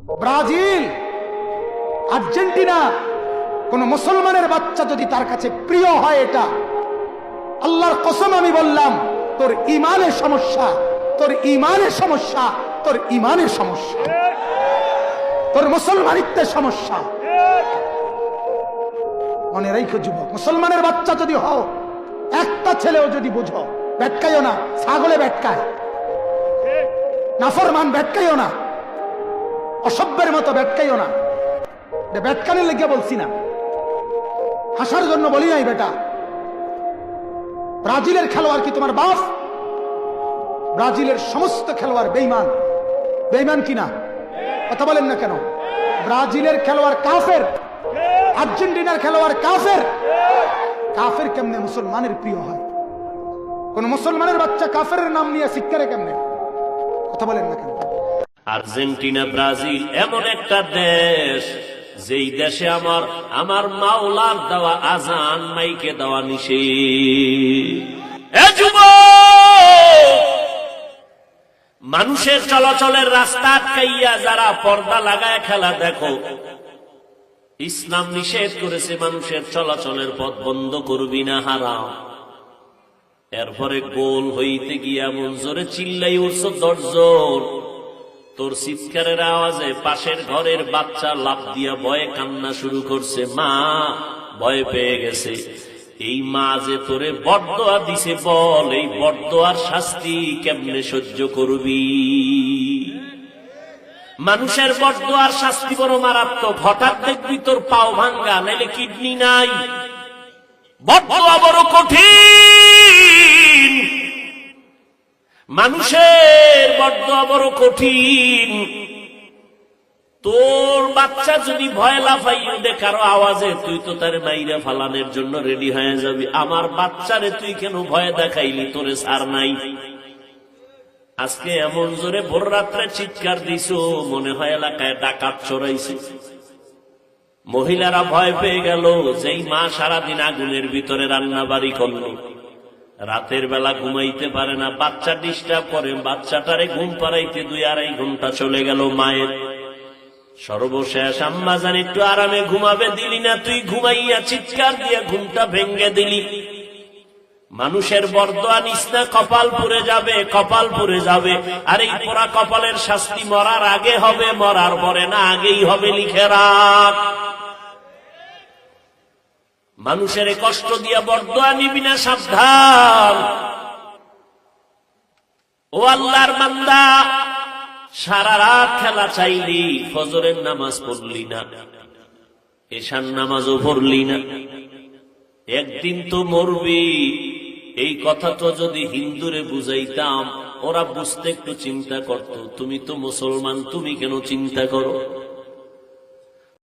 Brazil, Argentina, কোন মুসলমানের বাচ্চা যদি তার কাছে প্রিয় হয়, এটা আল্লাহর কসম আমি বললাম, তোর ঈমানের সমস্যা, তোর ঈমানের সমস্যা, তোর ঈমানের সমস্যা, তোর মুসলমানিত্বের সমস্যা। মনে রেখো যুবক, মুসলমানের বাচ্চা যদি হও, একটা ছেলেও যদি বুঝো, বেটকাইও না, ছাগলে বেটকায়, নাফরমান বেটকাইও না, অসভ্যের মতো বেটকাইও না। বেটকানের লেগে বলছি না, হাসার জন্য বলি নাই বেটা। ব্রাজিলের খেলোয়াড় কি তোমার বাপ? ব্রাজিলের সমস্ত খেলোয়াড় বেঈমান। বেঈমান কিনা কথা বলেন না কেন? ব্রাজিলের খেলোয়াড় কাফের, আর্জেন্টিনার খেলোয়াড় কাফের। কাফের কেমনে মুসলমানের প্রিয় হয়? কোন মুসলমানের বাচ্চা কাফের নাম নিয়ে শিক্ষারে কেমনে? কথা বলেন না কেন? আর্জেন্টিনা, ব্রাজিল এমন একটা দেশ, যেই দেশে আমার মাওলার দেওয়া আজান মাইকে দেওয়া নিষেধ। মানুষের চলাচলের রাস্তা আটকাইয়া যারা পর্দা লাগায় খেলা দেখো, ইসলাম নিষেধ করেছে মানুষের চলাচলের পথ বন্ধ করবি না, হারাম। এরপরে গোল হইতে গিয়া এমন জোরে চিল্লাই উঠছ 10 জন, তোর চিৎকারের আওয়াজে পাশের ঘরের বাচ্চা লাফ দিয়া ভয়ে কান্না শুরু করছে, মা ভয় পেয়ে গেছে। এই মা যে তোরে বরদোয়া দিছে, বল এই বরদোয়ার শাস্তি কেমনে সহ্য করবি? মানুষের বরদোয়ার শাস্তি বড় মারাত্মক। হঠাৎ দেখবি তোর পাও ভাঙ্গা, নাইলে কিডনি নাই। বরদোয়া বড় কঠিন, মানুষের বরদোয়া বড় কঠিন। তোর বাচ্চা যদি ভয় লাফাইও দে কারো আওয়াজে, তুই তো তার মাইরা ফালানোর জন্য রেডি হয়ে যাবি। আমার বাচ্চারে তুই কেন ভয় দেখাইলি? তোরে সার নাই। আজকে এমন জোরে ভোর রাত্রে চিৎকার দিছো, মনে হয় এলাকায় ডাকাত চড়াইছে। মহিলারা ভয় পেয়ে গেল, যেই মা সারাদিন আগুনের ভিতরে রান্না বাড়ি করলো, রাতের বেলা ঘুমাইতে পারে না, বাচ্চা ডিস্টার্ব করে, বাচ্চাটারে ঘুম পাড়াইতে 2-2.5 ঘন্টা চলে গেল মায়ের। সর্বশেষ আম্মা জান একটু আরামে ঘুমাবে, দিলি না, তুই ঘুমাইয়া চিৎকার দিয়ে ঘুমটা ভেঙ্গে দিলি। মানুষের বরদোয়া নিস না, কপাল পুড়ে যাবে, কপাল পুড়ে যাবে। আর এই পোড়া কপালের শাস্তি মরার আগে হবে, মরার পরে না, আগেই হবে, লিখে রাখ। মানুষের কষ্ট দিয়া বরদোয়া নিবি না, সাবধান। ও আল্লাহর বান্দা, সারা রাত খেলা চাইলি, ফজরের নামাজ পড়লি না, এশার নামাজও পড়লি না, একদিন তো মরবি। এই কথা তো যদি হিন্দুরে বুঝাইতাম, ওরা বুঝতে একটু চিন্তা করত। তুমি তো মুসলমান, তুমি কেন চিন্তা করো?